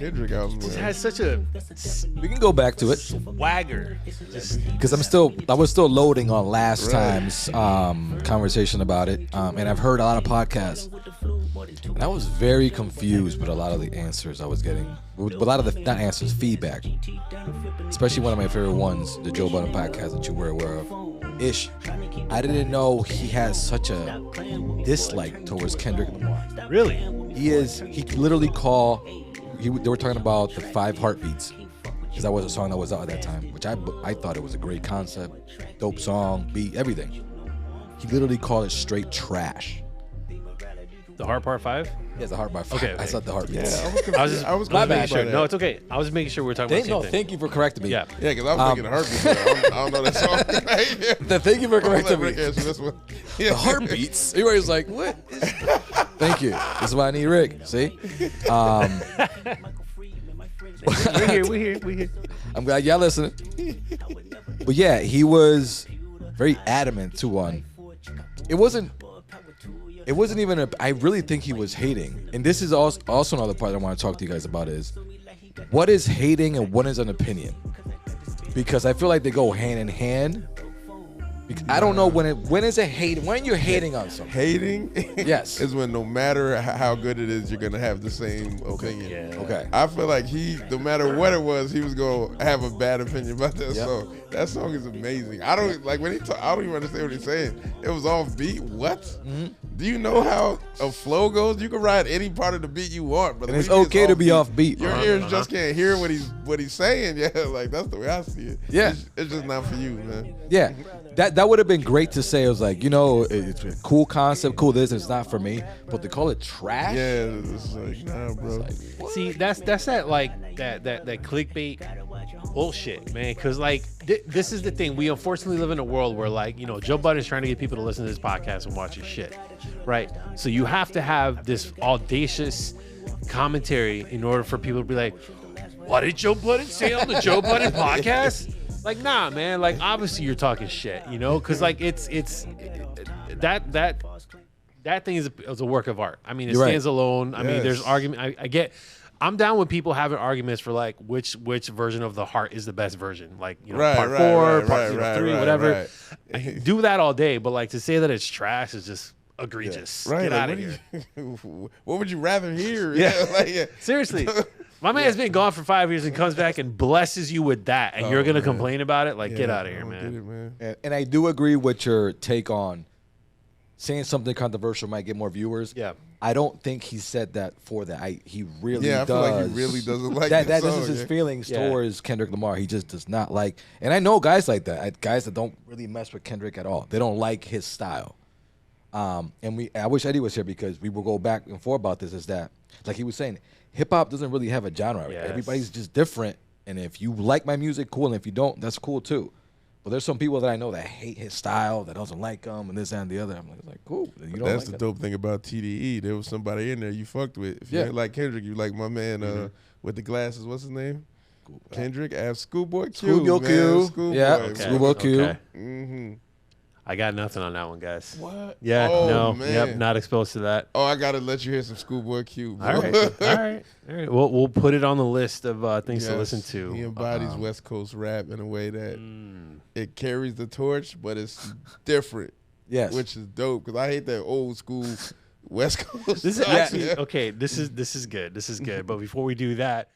Kendrick album. Just has such a We can go back to it swagger. because I was still loading on last time's conversation about it, and I've heard a lot of podcasts, and I was very confused with a lot of the answers I was getting. With a lot of the not answers, feedback. Especially one of my favorite ones, the Joe Budden podcast that you were aware of. Ish. I didn't know he has such a dislike towards Kendrick Lamar. Really? He literally they were talking about the 5 Heartbeats, because that was a song that was out at that time, which I thought it was a great concept, dope song, beat, everything. He literally called it straight trash. The Heart Part 5? Yeah, the Heart by 5. Okay. I said the Heartbeats. Yeah, I was making sure. No, it's okay. I was making sure we were talking about the same thing. Thank you for correcting me. Yeah. Yeah, because I was thinking Heartbeat. I don't know that song. Thank you for correcting me. This one. The Heartbeats. Everybody's like, what? Thank you. This is why I need Rick. See? We're here. I'm glad y'all listening. But yeah, he was very adamant to one. It wasn't even I really think he was hating. And this is also another part I want to talk to you guys about is what is hating and what is an opinion? Because I feel like they go hand in hand. I don't know when is it hating? When you're hating on something. Hating? Yes. Is when no matter how good it is, you're going to have the same opinion. Yeah. Okay. I feel like no matter what it was, he was going to have a bad opinion about that song. That song is amazing. I don't even understand what he's saying. It was off beat. What? Mm-hmm. Do you know how a flow goes? You can ride any part of the beat you want, but and it's okay to be off beat. Your ears just can't hear what he's saying. Yeah, like that's the way I see it. Yeah. It's just not for you, man. Yeah. That would have been great to say. It was like, it's a cool concept, cool this, it's not for me. But to call it trash? Yeah, it's like, nah, bro. See, that's that like that clickbait bullshit, man. Because like this is the thing. We unfortunately live in a world where like Joe Budden's trying to get people to listen to this podcast and watch his shit, right? So you have to have this audacious commentary in order for people to be like, what did Joe Budden say on the Joe Budden podcast? Like, nah, man. Like, obviously you're talking shit, because like it's that thing is a work of art. I mean, it stands alone. I mean, there's argument. I'm down with people having arguments for like which version of the heart is the best version. Like, part 4, part 3, whatever. Right. Do that all day, but like to say that it's trash is just egregious. Yeah. Right. Get out of here. What would you rather hear? Yeah. Seriously. My man's been gone for 5 years and comes back and blesses you with that, and you're gonna complain about it? Like, get out of here, man. And I do agree with your take on saying something controversial might get more viewers. Yeah. I don't think he said that for that. He really does. I feel like he really doesn't like that. This This song, is his feelings towards Kendrick Lamar. He just does not like. And I know guys like that. Guys that don't really mess with Kendrick at all. They don't like his style. And I wish Eddie was here because we will go back and forth about this. Is that like he was saying? Hip hop doesn't really have a genre. Right? Yes. Everybody's just different. And if you like my music, cool. And if you don't, that's cool too. But there's some people that I know that hate his style, that doesn't like him, and this that, and the other. I'm like, cool. You don't That's like the dope thing about TDE. There was somebody in there you fucked with. If you ain't like Kendrick, you like my man with the glasses. What's his name? Kendrick. Schoolboy Q. Schoolboy Q. Schoolboy Q. Okay. Mm-hmm. I got nothing on that one, guys. What? Yeah, oh, man. Yep, not exposed to that. Oh, I gotta let you hear some Schoolboy Q. Bro. All right. We'll put it on the list of things to listen to. He embodies West Coast rap in a way that it carries the torch, but it's different. Yes, which is dope because I hate that old school West Coast. This is actually okay. This is good. This is good. But before we do that.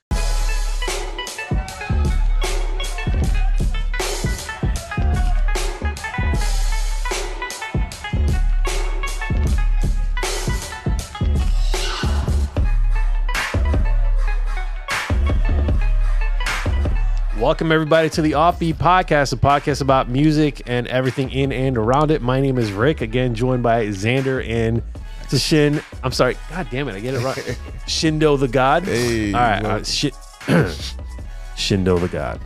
Welcome, everybody, to the Offbeat Podcast, a podcast about music and everything in and around it. My name is Rick, again, joined by Xander and Shin. I'm sorry. God damn it. I get it right. Shindo the God. Hey, all right. Shindo the God.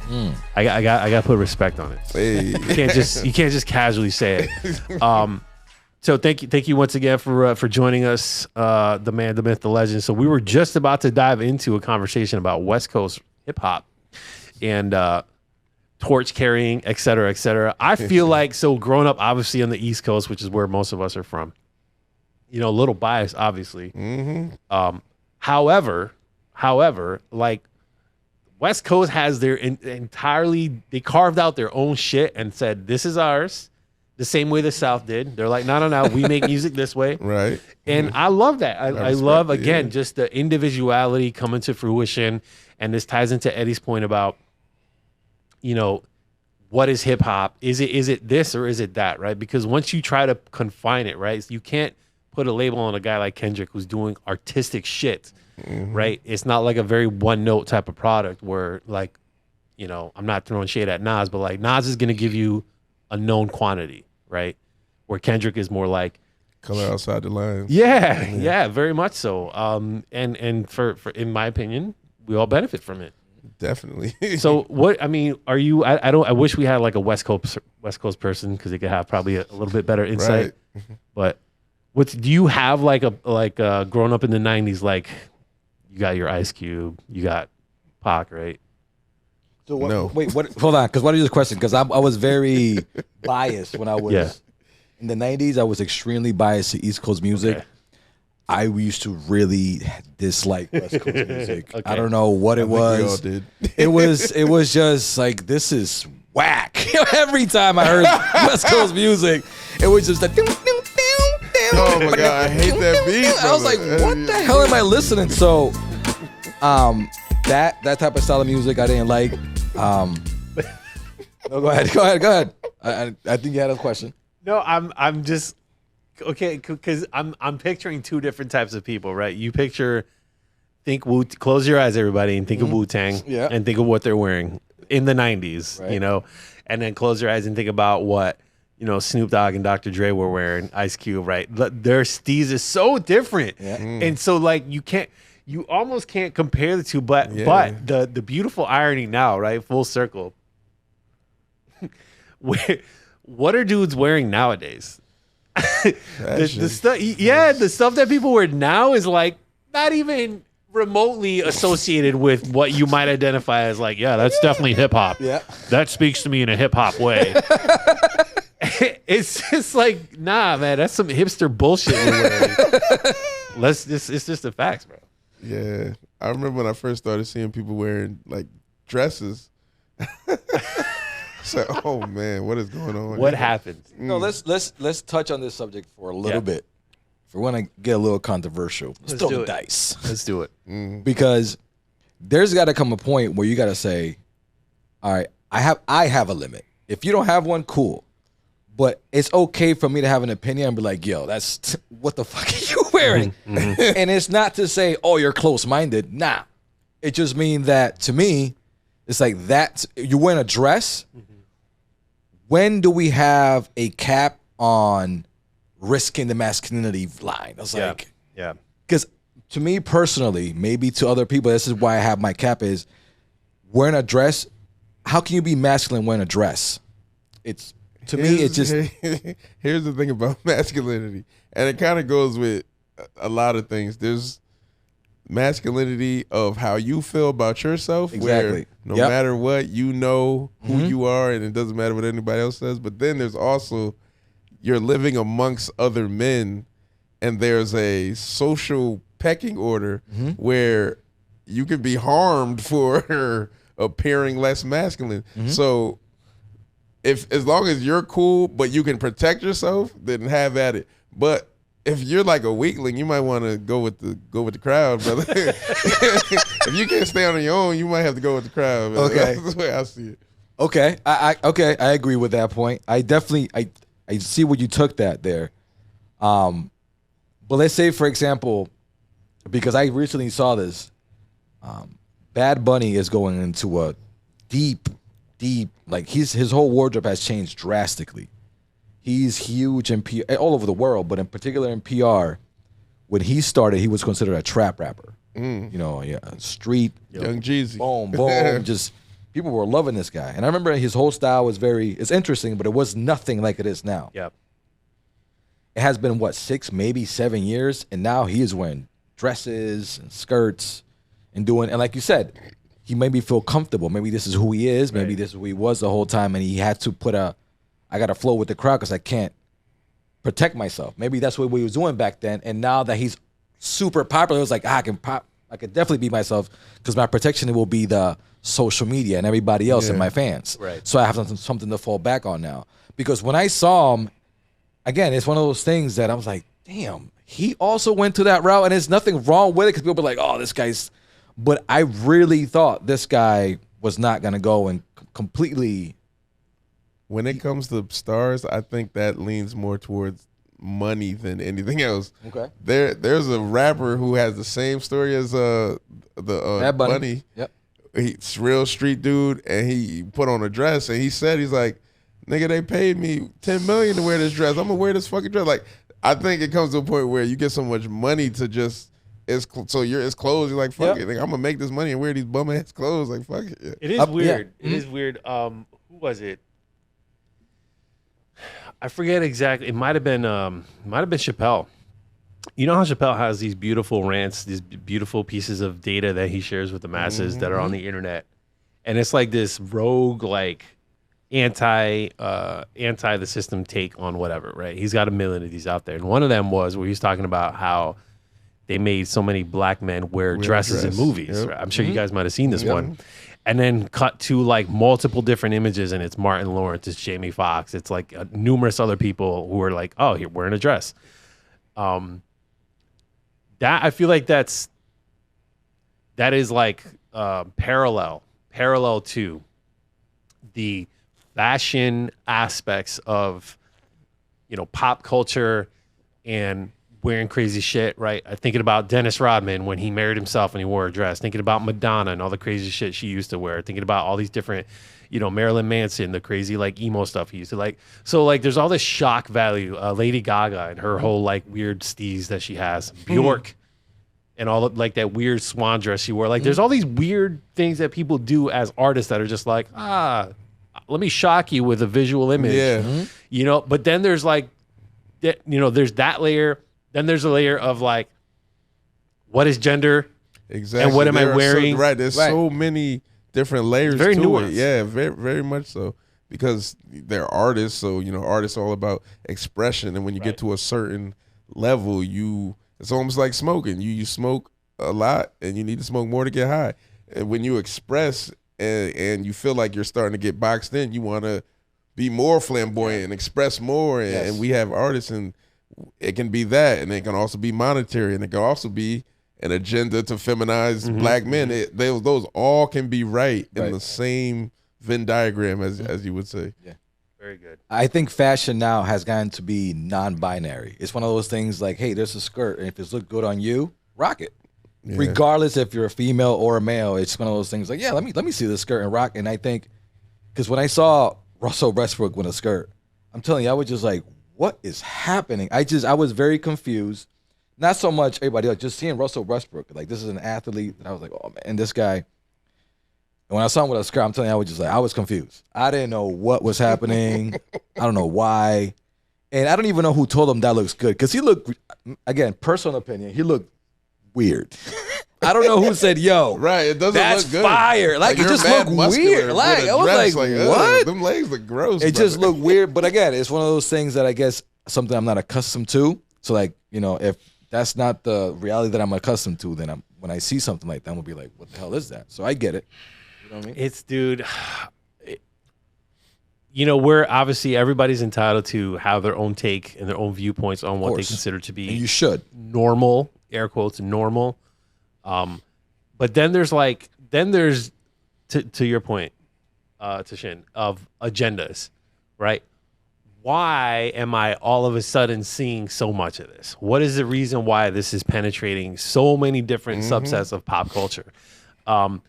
I got to put respect on it. Hey. You can't just casually say it. So thank you once again for joining us, the man, the myth, the legend. So we were just about to dive into a conversation about West Coast hip hop and torch carrying, et cetera, et cetera. I feel like, so growing up obviously on the East Coast, which is where most of us are from, a little biased, obviously. Mm-hmm. However, However, like West Coast has their entirely, they carved out their own shit and said, this is ours. The same way the South did. They're like, no, we make music this way. Right. And I love that. I love, again, just the individuality coming to fruition. And this ties into Eddie's point about, you know, what is hip hop? Is it this or is it that, right? Because once you try to confine it, right, you can't put a label on a guy like Kendrick who's doing artistic shit, right? It's not like a very one note type of product where, like, you know, I'm not throwing shade at Nas, but like Nas is going to give you a known quantity, right? Where Kendrick is more like color outside the lines. Yeah, very much so. And for in my opinion, we all benefit from it. Definitely. So what, I mean, are you, I wish we had like a West Coast person because they could have probably a little bit better insight. Right. But do you have like growing up in the 90s, like you got your Ice Cube, you got Pac, right? So what, No. Wait, what? Hold on, because what is your question? Because I was very biased when I was in the 90s. I was extremely biased to East Coast music. Okay. I used to really dislike West Coast music. Okay. I don't know what it was. We all did. It was just like, this is whack. Every time I heard West Coast music, it was just a Oh my God, I hate that beat. I was like, what the hell am I listening to? So, that type of style of music I didn't like. No, go ahead. I think you had a question. No, I'm just okay because I'm picturing two different types of people, right? You close your eyes, everybody, and think of Wu-Tang, and think of what they're wearing in the 90s, right. you know, and then close your eyes and think about what, you know, Snoop Dogg and Dr. Dre were wearing, Ice Cube, right? Their steez is so different, and so like you almost can't compare the two, but the beautiful irony now, right? Full circle. What are dudes wearing nowadays? the stuff, the stuff that people wear now is like not even remotely associated with what you might identify as like, that's definitely hip hop. Yeah, that speaks to me in a hip hop way. It's just like, nah, man, that's some hipster bullshit we're wearing. It's just the facts, bro. Yeah, I remember when I first started seeing people wearing like dresses. So, oh man, what is going on? What happened? No, let's touch on this subject for a little bit. If we want to get a little controversial, let's throw the dice. Let's do it. Because there's got to come a point where you got to say, all right, I have a limit. If you don't have one, cool. But it's okay for me to have an opinion and be like, yo, that's what the fuck are you wearing? And it's not to say, oh, you're close-minded. Nah. It just means that, to me, it's like that. You're wearing a dress. When do we have a cap on risking the masculinity line? I was like, because to me personally, maybe to other people, this is why I have my cap is wearing a dress. How can you be masculine wearing a dress? It's just. Here's the thing about masculinity, and it kind of goes with a lot of things. There's masculinity of how you feel about yourself, where no matter what, you know who you are, and it doesn't matter what anybody else says. But then there's also you're living amongst other men, and there's a social pecking order where you can be harmed for appearing less masculine. So as long as you're cool, but you can protect yourself, then have at it. But if you're like a weakling, you might want to go with the crowd, brother. If you can't stay on your own, you might have to go with the crowd. Man. Okay, that's the way I see it. Okay, I agree with that point. I definitely I see what you took that there. But let's say, for example, because I recently saw this, Bad Bunny is going into a deep, like his whole wardrobe has changed drastically. He's huge in PR, all over the world, but in particular in PR. When he started, he was considered a trap rapper. You know, street, Young Jeezy, boom, just people were loving this guy. And I remember his whole style was it's interesting, but it was nothing like it is now. Yep. It has been 6, maybe 7 years, and now he is wearing dresses and skirts and like you said, he made me feel comfortable. Maybe this is who he is. Maybe this is who he was the whole time, and he had to put I got to flow with the crowd because I can't protect myself. Maybe that's what we was doing back then. And now that he's super popular, it was like, I can I could definitely be myself because my protection will be the social media and everybody else and my fans. Right. So I have something to fall back on now. Because when I saw him, again, it's one of those things that I was like, damn, he also went to that route, and there's nothing wrong with it because people be like, oh, this guy's. But I really thought this guy was not going to go and completely. When it comes to stars, I think that leans more towards money than anything else. Okay. There's a rapper who has the same story as the Bunny. Yep. He's real street dude, and he put on a dress, and he said, he's like, nigga, they paid me $10 million to wear this dress. I'm gonna wear this fucking dress. Like, I think it comes to a point where you get so much money to just it's clothes. You're like, fuck it. Like, I'm gonna make this money and wear these bum ass clothes. Like, fuck it. Yeah. It is weird. It is weird. Who was it? I forget exactly. It might have been Chappelle. You know how Chappelle has these beautiful rants, these beautiful pieces of data that he shares with the masses that are on the internet, and it's like this rogue, like anti the system take on whatever. Right? He's got a million of these out there, and one of them was where he's talking about how they made so many black men wear dresses in movies. Yep. Right? I'm sure you guys might have seen this one. And then cut to like multiple different images, and it's Martin Lawrence, it's Jamie Foxx, it's like numerous other people who are like, oh, you're wearing a dress. That I feel like that is like parallel to the fashion aspects of, you know, pop culture and wearing crazy shit, right? I'm thinking about Dennis Rodman when he married himself and he wore a dress. Thinking about Madonna and all the crazy shit she used to wear. Thinking about all these different, you know, Marilyn Manson, the crazy like emo stuff he used to like. So like there's all this shock value. Lady Gaga and her whole like weird steez that she has. Bjork and all like that weird swan dress she wore. Like there's all these weird things that people do as artists that are just like, let me shock you with a visual image. Yeah. You know, but then there's like, you know, there's that layer. Then there's a layer of like, what is gender? Exactly. And what am I wearing? There's so many different layers very to nuanced. it. Yeah, very, very much so. Because they're artists, so, you know, artists are all about expression. And when you get to a certain level, it's almost like smoking. You smoke a lot and you need to smoke more to get high. And when you express and you feel like you're starting to get boxed in, you want to be more flamboyant and express more. And we have artists, and it can be that, and it can also be monetary, and it can also be an agenda to feminize black men. Those all can be right in the same Venn diagram, as you would say. Yeah, very good. I think fashion now has gotten to be non-binary. It's one of those things like, hey, there's a skirt, and if it's look good on you, rock it. Yeah. Regardless if you're a female or a male, it's one of those things like, yeah, let me see the skirt and rock. And I think, because when I saw Russell Westbrook with a skirt, I'm telling you, I was just like, what is happening? I was very confused. Not so much everybody else, just seeing Russell Westbrook. Like, this is an athlete. And I was like, oh, man, this guy. And when I saw him with a skirt, I'm telling you, I was confused. I didn't know what was happening. I don't know why. And I don't even know who told him that looks good. Because he looked, again, personal opinion, he looked weird. I don't know who said, yo, it doesn't that's look good. Like it just looked weird. Like, I was like, what? Them legs look gross. It just looked weird. But again, it's one of those things that I guess something I'm not accustomed to. So like, you know, if that's not the reality that I'm accustomed to, then when I see something like that, I'm gonna be like, what the hell is that? So I get it. You know what I mean? It's, dude, you know, we're obviously everybody's entitled to have their own take and their own viewpoints on what they consider to be and you should normal, air quotes, normal. But then there's to your point, to Shin, of agendas, right? Why am I all of a sudden seeing so much of this? What is the reason why this is penetrating so many different subsets of pop culture? And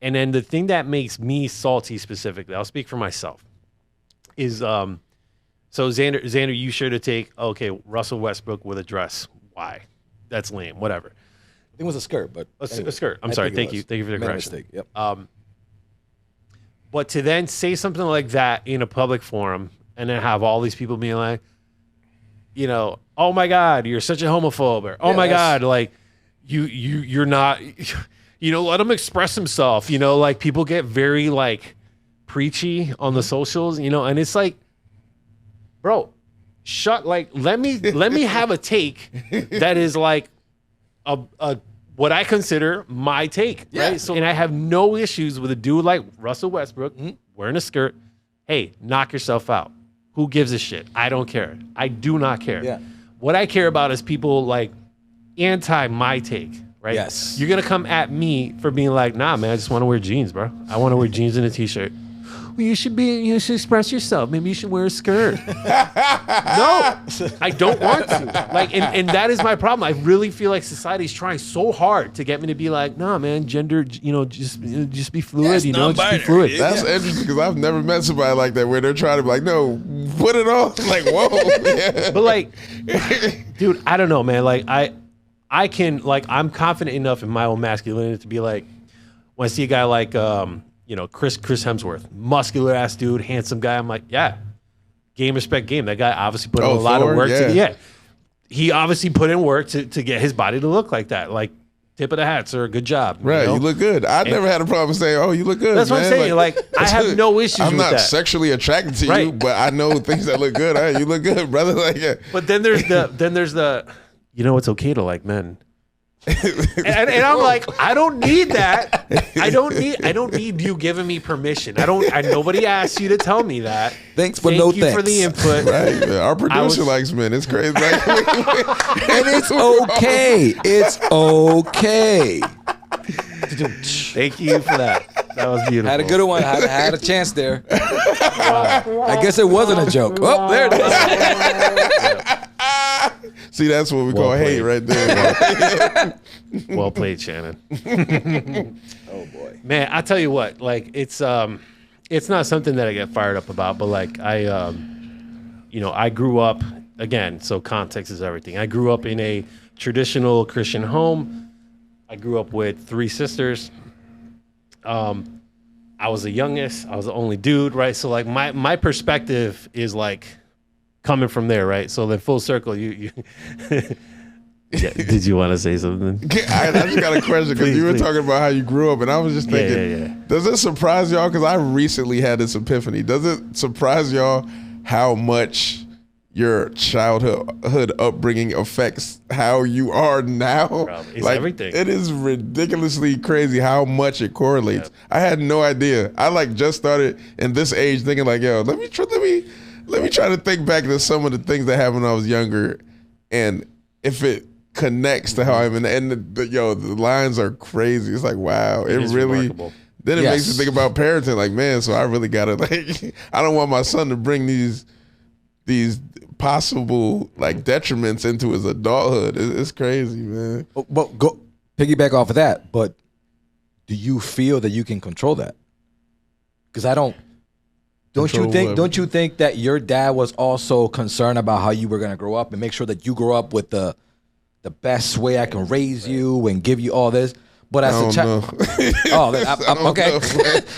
then the thing that makes me salty specifically, I'll speak for myself, is so Xander, you sure to take, okay, Russell Westbrook with a dress. Why? That's lame. Whatever. I think it was a skirt, but a skirt. I'm sorry. Thank you for the correction. Mistake. Yep. But to then say something like that in a public forum and then have all these people being like, you know, oh my God, you're such a homophobe, or oh my God, like you're not, you know, let him express himself. You know, like people get very like preachy on the socials, you know, and it's like, bro, let me have a take that is like a what I consider my take, right? So, and I have no issues with a dude like Russell Westbrook wearing a skirt. Hey, knock yourself out. Who gives a shit? I don't care. I do not care. Yeah. What I care about is people like anti my take, right? Yes. You're going to come at me for being like, nah, man, I just want to wear jeans, bro. I want to wear jeans and a t-shirt. Well, you should express yourself. Maybe you should wear a skirt. No, I don't want to. Like, and that is my problem. I really feel like society's trying so hard to get me to be like, nah, man, gender, just be fluid, just be fluid. That's interesting because I've never met somebody like that where they're trying to be like, no, put it on. Like, whoa. Yeah. But like, dude, I don't know, man. Like, I can, like, I'm confident enough in my own masculinity to be like, when I see a guy like, Chris Hemsworth, muscular ass dude, handsome guy. I'm like, yeah, game, respect, game. That guy obviously put in a lot of work. He obviously put in work to get his body to look like that. Like, tip of the hat, sir. Good job. Right, you look good. I never had a problem saying, "Oh, you look good." That's what I'm saying. Like I have no issues. I'm with not that. sexually attracted to you, but I know things that look good. Hey, you look good, brother. Like, yeah. But then there's the, it's okay to like men. and I'm like, I don't need that. I don't need you giving me permission. Nobody asked you to tell me that. Thanks, but Thank no you thanks. for the input. Right. Our producer likes men. It's crazy. And it's okay. It's okay. Thank you for that. That was beautiful. Had a good one. Had a chance there. I guess it wasn't a joke. Oh, there it is. See, that's what we call hate right there. Well played, Shannon. Oh boy, man! I tell you what, like it's not something that I get fired up about, but like I grew up again. So context is everything. I grew up in a traditional Christian home. I grew up with 3 sisters. I was the youngest. I was the only dude, right? So like my perspective is like coming from there, right? So then full circle, you yeah, did you want to say something? I just got a question because you were talking about how you grew up, and I was just thinking, does it surprise y'all? Because I recently had this epiphany. Does it surprise y'all how much your childhood upbringing affects how you are now? It's like everything. It is ridiculously crazy how much it correlates. Yeah. I had no idea. I like just started in this age thinking like, yo, let me try to think back to some of the things that happened when I was younger, and if it connects to how I'm in. And the lines are crazy. It's like, wow, it really. Remarkable. Then it makes me think about parenting. Like, man, so I really gotta like. I don't want my son to bring these possible like detriments into his adulthood. It's crazy, man. But go piggyback off of that. But do you feel that you can control that? Because I don't. Don't you think that your dad was also concerned about how you were going to grow up and make sure that you grow up with the best way I can raise you and give you all this? But as a child, okay,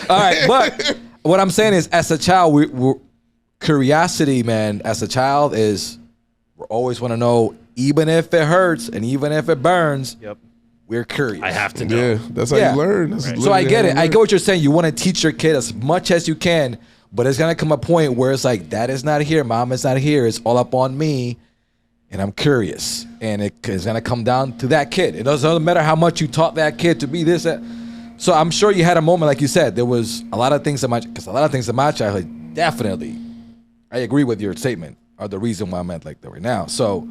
all right. But what I'm saying is, as a child, we're curiosity, man. As a child, is we always want to know, even if it hurts and even if it burns. Yep. We're curious. I have to know. Yeah, that's how you learn. Right. So I get it. I get what you're saying. You want to teach your kid as much as you can. But it's going to come a point where it's like, dad is not here, mom is not here, it's all up on me, and I'm curious. And it's going to come down to that kid. It doesn't matter how much you taught that kid to be this. So I'm sure you had a moment, like you said, there was a lot of things in my childhood, definitely, I agree with your statement, are the reason why I'm at like that right now. So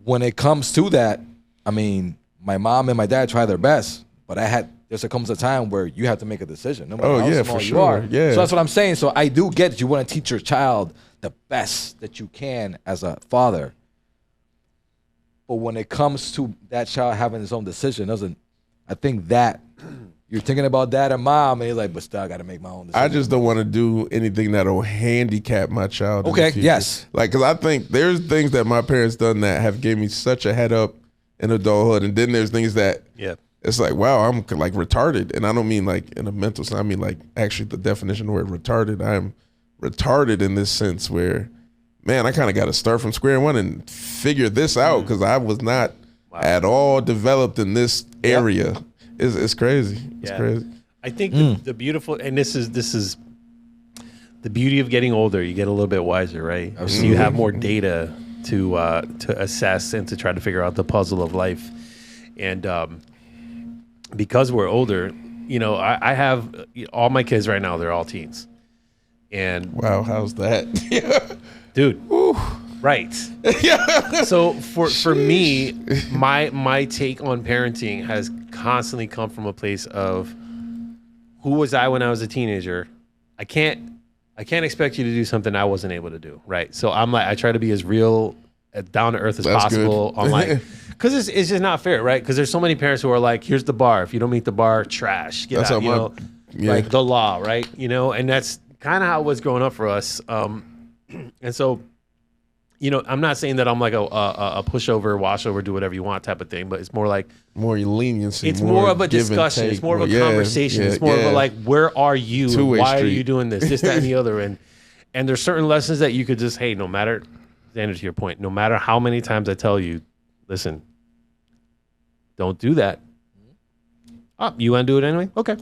when it comes to that, I mean, my mom and my dad try their best, but there comes a time where you have to make a decision. No matter how small you are. Yeah. So that's what I'm saying. So I do get that you want to teach your child the best that you can as a father. But when it comes to that child having his own decision, I think that you're thinking about dad and mom, and you're like, but still, I got to make my own decision. I just don't want to do anything that'll handicap my child. Okay, yes. Like, because I think there's things that my parents done that have gave me such a head up in adulthood, and then there's things that it's like, wow, I'm like retarded, and I don't mean like in a mental sense. I mean like actually the definition of the word retarded. I'm retarded in this sense where, man, I kind of got to start from square one and figure this out because I was not at all developed in this area. It's crazy. It's crazy. I think the beautiful, and this is the beauty of getting older. You get a little bit wiser, right? So you have more data to assess and to try to figure out the puzzle of life. And because we're older, you know, I have all my kids right now, they're all teens. And wow, how's that? Dude. Woo. Right. So for me, my take on parenting has constantly come from a place of who was I when I was a teenager? I can't expect you to do something I wasn't able to do, right? So I'm like, I try to be as real, down to earth as possible. On like, because it's just not fair, right? Because there's so many parents who are like, here's the bar. If you don't meet the bar, trash. Get out. You know, like the law, right? You know, and that's kind of how it was growing up for us. And so, you know, I'm not saying that I'm like a pushover, washover, do whatever you want type of thing, but it's more like more leniency. It's more of a discussion. It's more of a conversation. It's more of a like, where are you? Why are you doing this? This, that, and the other. And there's certain lessons that you could just, hey, no matter, Xander, to your point, no matter how many times I tell you, listen, don't do that. Oh, you want to do it anyway? Okay.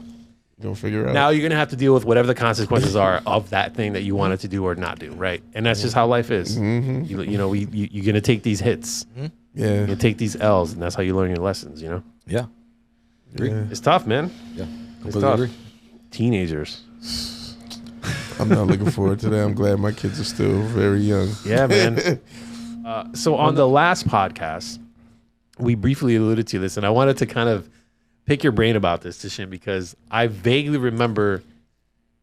Go figure it out. Now you're going to have to deal with whatever the consequences are of that thing that you wanted to do or not do, right? And that's just how life is. Mm-hmm. You know, you're going to take these hits. Mm-hmm. Yeah. You're going to take these L's, and that's how you learn your lessons, you know? Yeah. It's tough, man. Yeah. It's tough. Teenagers. I'm not looking forward to that. I'm glad my kids are still very young. Yeah, man. So on the last podcast, we briefly alluded to this, and I wanted to kind of pick your brain about this, Tishin, because I vaguely remember,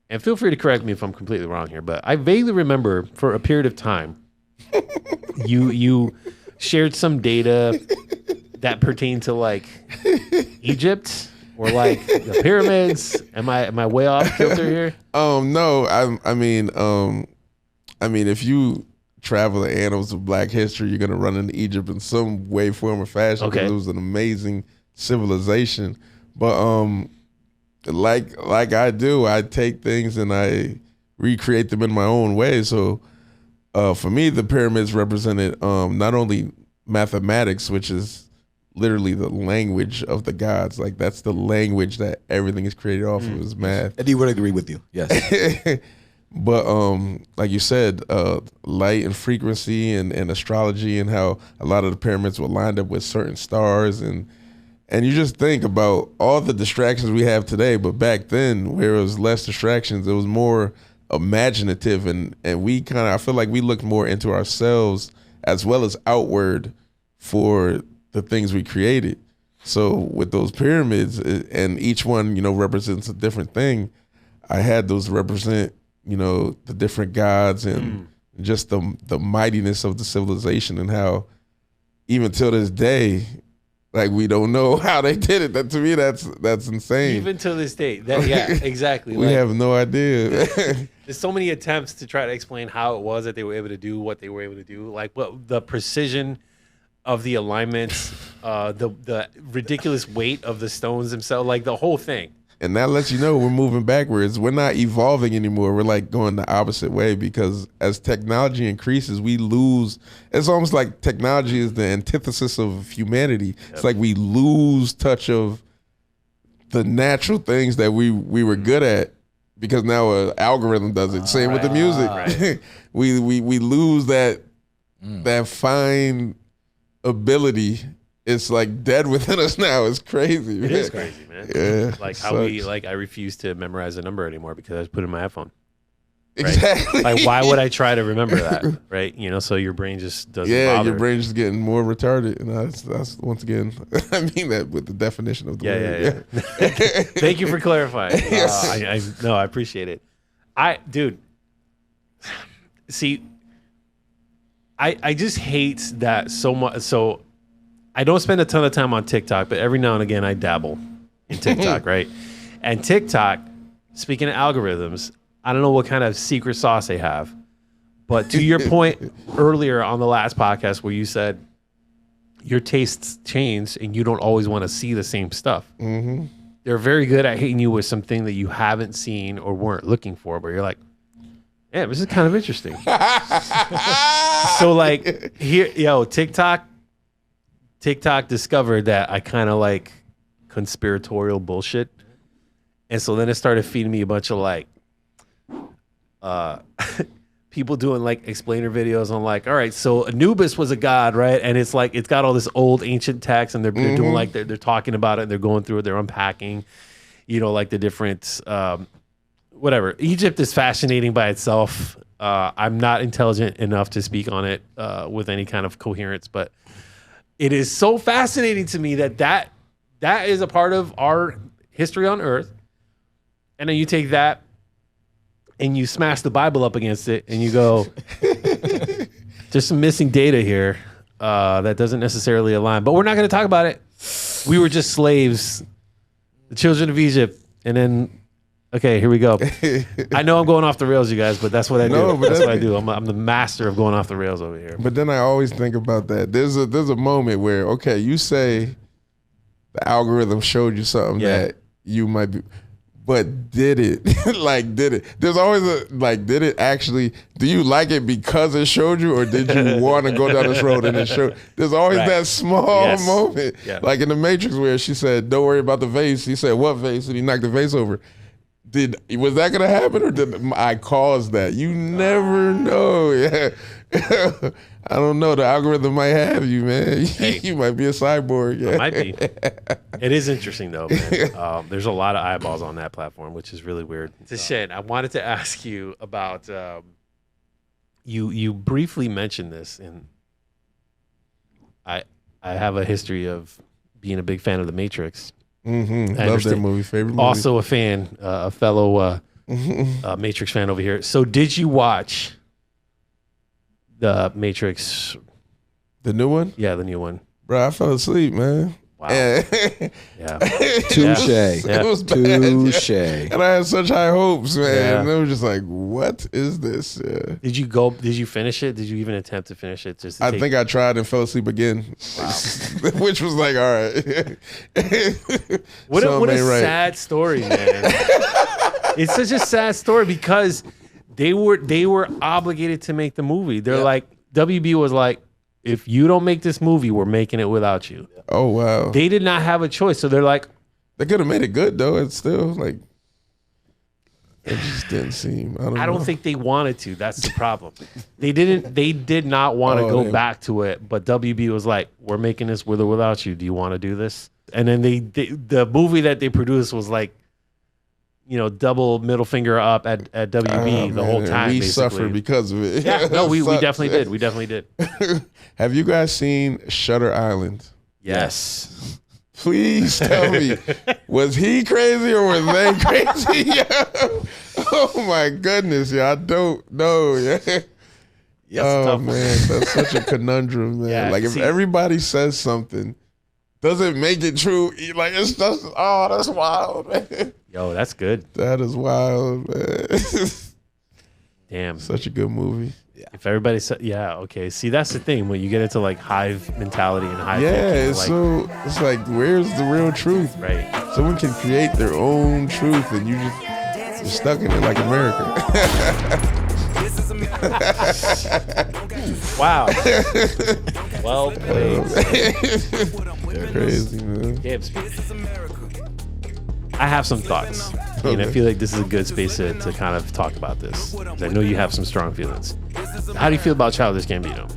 and feel free to correct me if I'm completely wrong here, but I vaguely remember for a period of time, you shared some data that pertained to like Egypt or like the pyramids. Am I way off kilter here? No, I mean, if you travel the annals of Black history, you're gonna run into Egypt in some way, form, or fashion. Okay. Because it was an amazing civilization. But like I do, I take things and I recreate them in my own way. So for me, the pyramids represented not only mathematics, which is literally the language of the gods. Like that's the language that everything is created off of, is math. And he would agree with you. Yes. But like you said, light and frequency and astrology, and how a lot of the pyramids were lined up with certain stars, and you just think about all the distractions we have today, but back then where it was less distractions, it was more imaginative, and we kind of, I feel like we looked more into ourselves as well as outward for the things we created. So with those pyramids, and each one, you know, represents a different thing, I had those represent, you know, the different gods and just the mightiness of the civilization, and how even till this day, like we don't know how they did it. That to me, that's insane. Even to this day, yeah, exactly. We have no idea. There's so many attempts to try to explain how it was that they were able to do what they were able to do, like what the precision of the alignments, the ridiculous weight of the stones themselves, like the whole thing. And that lets you know we're moving backwards. We're not evolving anymore. We're like going the opposite way, because as technology increases, we lose. It's almost like technology is the antithesis of humanity. Yep. It's like we lose touch of the natural things that we were good at, because now an algorithm does it. Same with the music. Right. we lose that fine ability. It's like dead within us now. It's crazy, man. It is crazy, man. Yeah, like how I refuse to memorize a number anymore because I just put it in my iPhone. Right? Exactly. Like, why would I try to remember that? Right? You know, so your brain just doesn't bother. Your brain's just getting more retarded. And that's once again, I mean that with the definition of the word. Yeah. Thank you for clarifying. I appreciate it. See, I just hate that so much. So I don't spend a ton of time on TikTok, but every now and again I dabble in TikTok, right? And TikTok, speaking of algorithms, I don't know what kind of secret sauce they have, but to your point earlier on the last podcast where you said your tastes change and you don't always want to see the same stuff. Mm-hmm. They're very good at hitting you with something that you haven't seen or weren't looking for, but you're like, yeah, this is kind of interesting. So like here, TikTok discovered that I kind of like conspiratorial bullshit. And so then it started feeding me a bunch of like people doing like explainer videos on like, all right, so Anubis was a god, right? And it's like it's got all this old ancient text, and they're doing like they're talking about it, and they're going through it, they're unpacking, like the different whatever. Egypt is fascinating by itself. I'm not intelligent enough to speak on it with any kind of coherence, but it is so fascinating to me that is a part of our history on Earth. And then you take that and you smash the Bible up against it, and you go, there's some missing data here that doesn't necessarily align. But we're not going to talk about it. We were just slaves, the children of Egypt. And then, okay, here we go. I know I'm going off the rails, you guys, but that's what I do. That's what I do. I'm the master of going off the rails over here. But then I always think about that. There's a moment where, okay, you say the algorithm showed you something that you might be... But did it? Did it? There's always did it actually, do you like it because it showed you, or did you want to go down this road and it showed? There's always that small moment. Yeah. Like in The Matrix where she said, don't worry about the vase. He said, what vase? And he knocked the vase over. Was that going to happen, or did I cause that? You never know. Yeah. I don't know. The algorithm might have you, man. Hey, you might be a cyborg. Yeah. It might be. It is interesting, though, man. There's a lot of eyeballs on that platform, which is really weird. It's a shit. I wanted to ask you about, you briefly mentioned this, and I have a history of being a big fan of The Matrix. Love that movie. Favorite movie. Also a fan, a fellow Matrix fan over here. So did you watch The Matrix? The new one? Yeah, the new one. Bro, I fell asleep, man. Wow. Yeah. Touche. It was bad. Touche. And I had such high hopes, man. Yeah. And it was just like, what is this? Yeah. Did you finish it? Did you even attempt to finish it? I think I tried and fell asleep again. Wow. Which was like, all right. What a sad story, man. It's such a sad story because they were obligated to make the movie. They're like, WB was like, if you don't make this movie, we're making it without you. Oh, wow. They did not have a choice. So they're like... They could have made it good, though. It's still like... It just didn't seem... I don't think they wanted to. That's the problem. They did not want to go back to it. But WB was like, we're making this with or without you. Do you want to do this? And then the movie that they produced was like, double middle finger up at WB the whole time. We basically suffered because of it. Yeah, no, we definitely did. We definitely did. Have you guys seen Shutter Island? Yes. Please tell me, was he crazy or was they crazy? Oh my goodness, I don't know. Oh man, that's such a conundrum, man. Yeah, if everybody says something, doesn't make it true. Like it's just, that's wild, man. Yo, that's good. That is wild, man. Damn. Such a good movie. Yeah. If everybody said, okay. See, that's the thing when you get into like hive mentality and hive thinking. It's like, where's the real truth? Right. Someone can create their own truth, and you're stuck in it like America. Wow. Well played. They're crazy, man. Gibbs. I have some thoughts. And I feel like this is a good space to kind of talk about this. I know you have some strong feelings. How do you feel about Childish Gambino?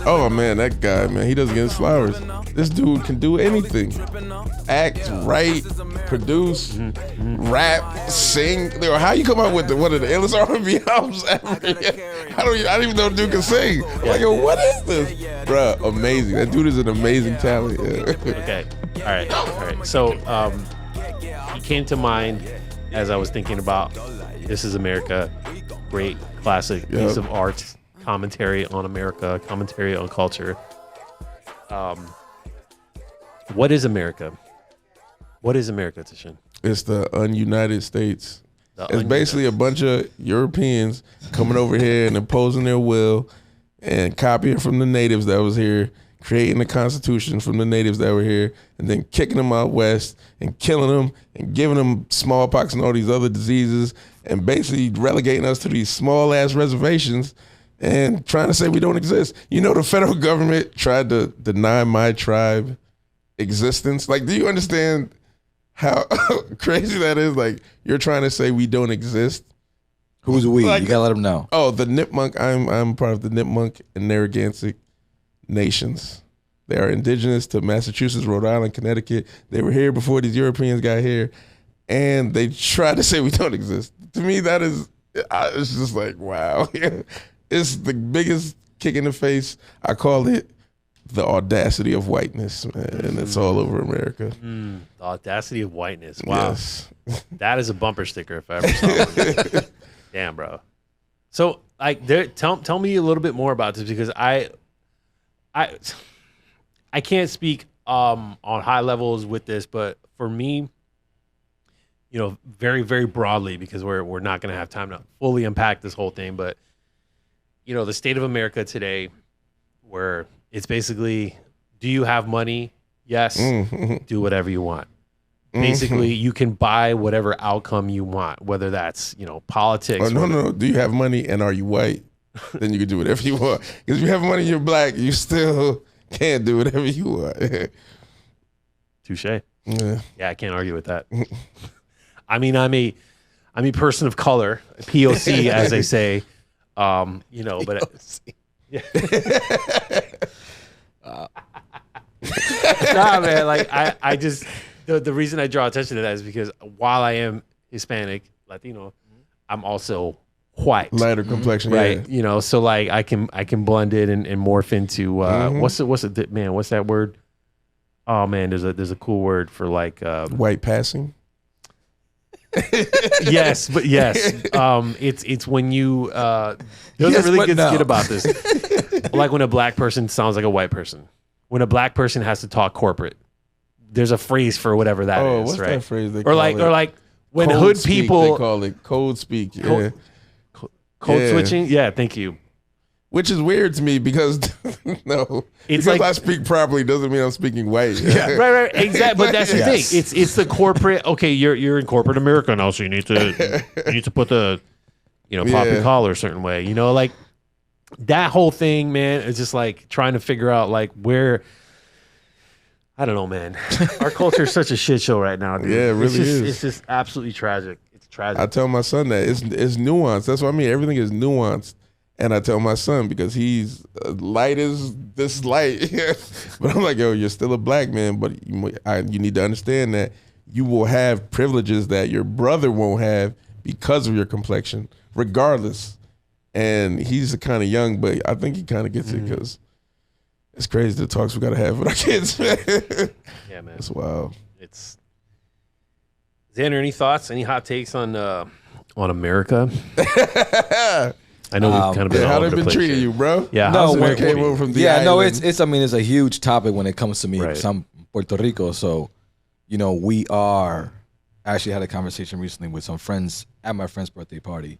Oh man, that guy, man, he doesn't get his flowers. This dude can do anything. Act, write, produce, rap, sing. How you come out with one of the illest R&B albums ever? I don't even know the dude can sing. Like, yo, what is this? Bruh, amazing. That dude is an amazing talent. Okay. All right. So, he came to mind as I was thinking about This Is America, great classic piece of art, commentary on America, commentary on culture. What is America? What is America, Tishan? It's the ununited states. It's basically a bunch of Europeans coming over here and imposing their will and copying from the natives that was here, creating the constitution from the natives that were here, and then kicking them out west and killing them and giving them smallpox and all these other diseases and basically relegating us to these small ass reservations and trying to say we don't exist. The federal government tried to deny my tribe existence. Like, do you understand how crazy that is? Like, you're trying to say we don't exist. Who's we? Like, You gotta let them know. Oh, the Nipmunk. I'm part of the Nipmunk and Narragansett nations. They are indigenous to Massachusetts, Rhode Island, Connecticut. They were here before these Europeans got here, and they try to say we don't exist. To me, that is, it's just like, wow. It's the biggest kick in the face. I call it the audacity of whiteness, man, and it's all over America. The audacity of whiteness. Wow. Yes. That is a bumper sticker if I ever saw one. Damn, bro. So, like, tell me a little bit more about this, because I can't speak on high levels with this, but for me, you know, very, very broadly, because we're not going to have time to fully unpack this whole thing, but, you know, the state of America today, where it's basically, do you have money? Yes. Do whatever you want. Basically, you can buy whatever outcome you want, whether that's, you know, politics. Oh, no. Do you have money and are you white? Then you can do whatever you want. Because if you have money and you're black, you still can't do whatever you want. Touche. Yeah, I can't argue with that. I mean, I'm a person of color, POC, as they say. You know, but yeah. Nah, man. Like I just the reason I draw attention to that is because while I am Hispanic, Latino, I'm also white, lighter complexion, right? Yeah. You know, so like I can blend it and morph into what's that word? Oh man, there's a cool word for like white passing. Yes, but yes, it's when you there's a really good skit about this. Like when a black person sounds like a white person. When a black person has to talk corporate, there's a phrase for whatever that is, what's right? that phrase they or like when code hood speak, people they call it code speak. Code switching. Yeah, thank you. Which is weird to me because because I speak properly doesn't mean I'm speaking white. Yeah, right, exactly. But that's the thing. It's the corporate. Okay, you're in corporate America now, so you need to put the pop your collar a certain way. You know, like that whole thing, man. Is just like trying to figure out like where. I don't know, man. Our culture is such a shit show right now, dude. Yeah, it really is. It's just absolutely tragic. It's tragic. I tell my son that it's nuanced. That's what I mean. Everything is nuanced. And I tell my son, because he's light as this light, but I'm like, yo, you're still a black man, but you need to understand that you will have privileges that your brother won't have because of your complexion, regardless. And he's kind of young, but I think he kind of gets it because it's crazy the talks we got to have with our kids. Yeah, man. It's wild. Xander, any thoughts, any hot takes on America? I know we've kind of been how all they over the been place treating here. you, bro? Yeah, no, came over from the island. It's I mean, it's a huge topic when it comes to me. Right. 'Cause I'm Puerto Rico, so we are. I actually had a conversation recently with some friends at my friend's birthday party,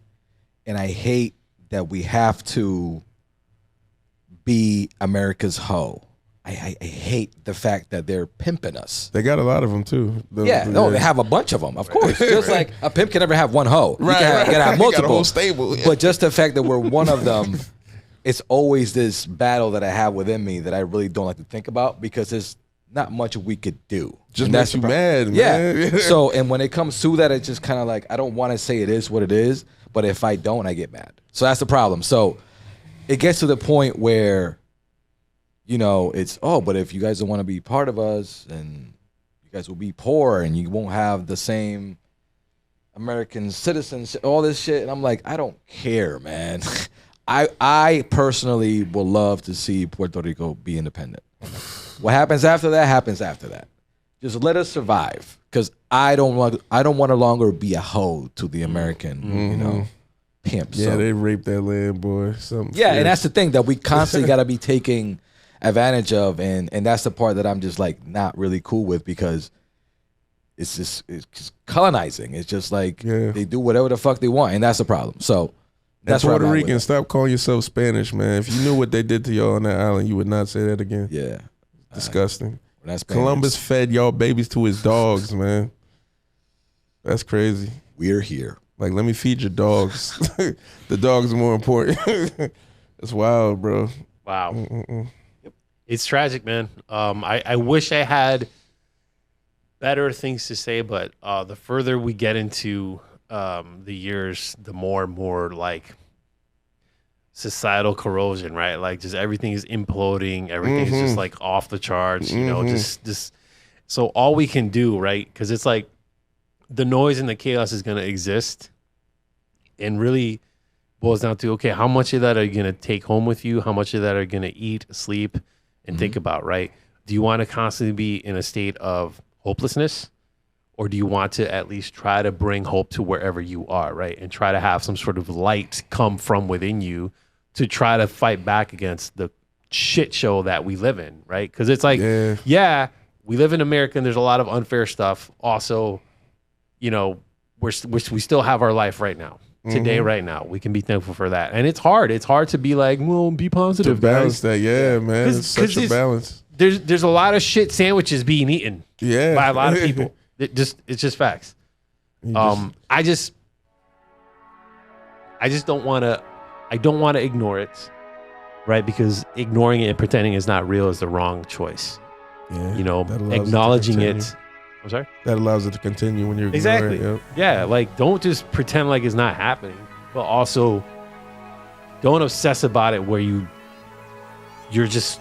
and I hate that we have to be America's hoe. I hate the fact that they're pimping us. They got a lot of them too. They have a bunch of them, of course. Just like a pimp can never have one hoe. Right, you can have multiple. Got a whole stable. Yeah. But just the fact that we're one of them, it's always this battle that I have within me that I really don't like to think about because there's not much we could do. Just makes you mad, man. Yeah. So, and when it comes to that, it's just kind of like, I don't want to say it is what it is, but if I don't, I get mad. So that's the problem. So it gets to the point where, it's, but if you guys don't want to be part of us, and you guys will be poor and you won't have the same American citizens, all this shit. And I'm like, I don't care, man. I personally would love to see Puerto Rico be independent. What happens after that happens after that. Just let us survive, because I don't want to longer be a hoe to the American, pimps. Yeah, so, they raped that land, boy. and that's the thing that we constantly got to be taking advantage of, and that's the part that I'm just like not really cool with, because it's colonizing. It's just like they do whatever the fuck they want, and that's the problem. So that's Puerto Rican, stop calling yourself Spanish, man. If you knew what they did to y'all on that island, you would not say that again. Yeah, disgusting. Columbus fed y'all babies to his dogs, man. That's crazy. We're here. Like, let me feed your dogs. The dogs are more important. It's wild, bro. Wow. It's tragic, man. I wish I had better things to say, but the further we get into the years, the more and more like societal corrosion, right? Like just everything is imploding, everything is just like off the charts, you know, just so all we can do, right? Because it's like the noise and the chaos is going to exist, and really boils down to, okay, how much of that are you going to take home with you? How much of that are you going to eat, sleep, and think about, right? Do you want to constantly be in a state of hopelessness, or do you want to at least try to bring hope to wherever you are, right? And try to have some sort of light come from within you to try to fight back against the shit show that we live in, right? Because it's like, yeah, we live in America and there's a lot of unfair stuff. Also, you know, we still have our life right now. Today, right now, we can be thankful for that. And it's hard. It's hard to be like, well, be positive, to balance guys. that, man. It's such a balance. There's a lot of shit sandwiches being eaten by a lot of people. It's just facts. I just don't want to. I don't want to ignore it, right? Because ignoring it and pretending it's not real is the wrong choice. Yeah, you know, acknowledging it. I'm sorry? That allows it to continue when you're exactly. ignoring it. Yep. Yeah, like don't just pretend like it's not happening, but also don't obsess about it where you're just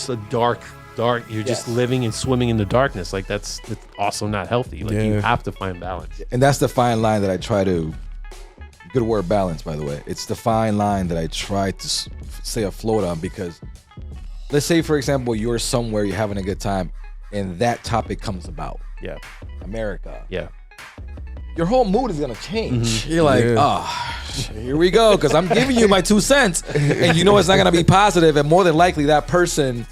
a dark. You're just living and swimming in the darkness. Like that's also not healthy. Like you have to find balance. And that's the fine line that I try to. Good word, balance. By the way, it's the fine line that I try to stay afloat on, because let's say, for example, you're somewhere, you're having a good time, and that topic comes about. Yeah. America. Yeah. Your whole mood is gonna change. You're like, here we go, because I'm giving you my 2 cents, and you know it's not gonna be positive, and more than likely that person,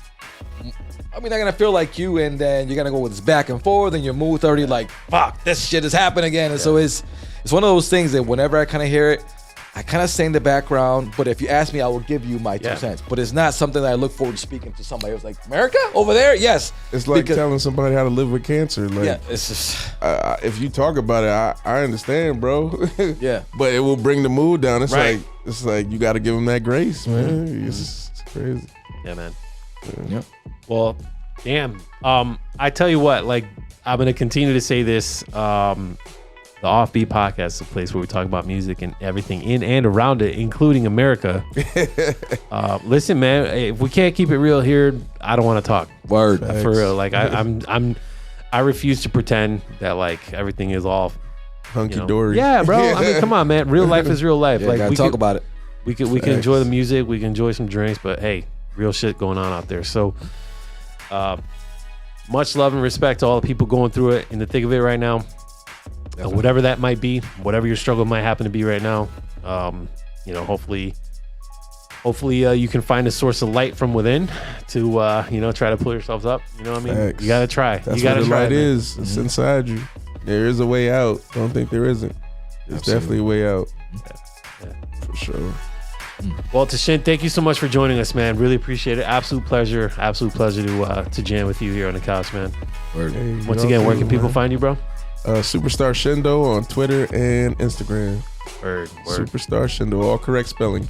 I mean, they're gonna feel like you, and then you're gonna go with this back and forth, and your mood's already like, fuck, this shit is happening again. And so it's one of those things that whenever I kind of hear it, I kind of stay in the background, but if you ask me, I will give you my 2 cents. But it's not something that I look forward to speaking to somebody else. Like, America over there, yes. It's like telling somebody how to live with cancer. Like, it's just if you talk about it, I understand, bro. Yeah, but it will bring the mood down. It's like you got to give them that grace, man. It's crazy. Yeah, man. Yeah. Well, damn. I tell you what, like I'm gonna continue to say this. The Offbeat Podcast is a place where we talk about music and everything in and around it, including America. Listen, man, if we can't keep it real here, I don't want to talk. Word. For real. Like I refuse to pretend that like everything is all hunky dory. Yeah, bro. I mean, come on, man. Real life is real life. Yeah, like we talk about it. We can enjoy the music, we can enjoy some drinks, but hey, real shit going on out there. So much love and respect to all the people going through it in the thick of it right now. Whatever that might be, whatever your struggle might happen to be right now, you know, hopefully you can find a source of light from within to you know, try to pull yourselves up. You know what I mean? Facts. You gotta try. That's you gotta what the try, light man. is. It's inside you. There is a way out. Don't think there isn't. There's definitely a way out. Yeah. For sure. Well, Tashin, thank you so much for joining us, man. Really appreciate it. Absolute pleasure to jam with you here on the couch, man. Word. Hey, Once again, where can people find you, bro? Superstar Shindo on Twitter and Instagram. Word. Superstar Shindo, all correct spelling.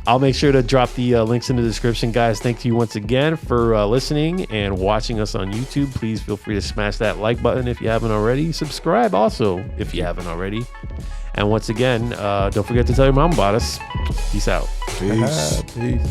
I'll make sure to drop the links in the description, guys. Thank you once again for listening and watching us on YouTube. Please feel free to smash that like button if you haven't already. Subscribe also if you haven't already. And once again, don't forget to tell your mom about us. Peace out. Peace. Peace.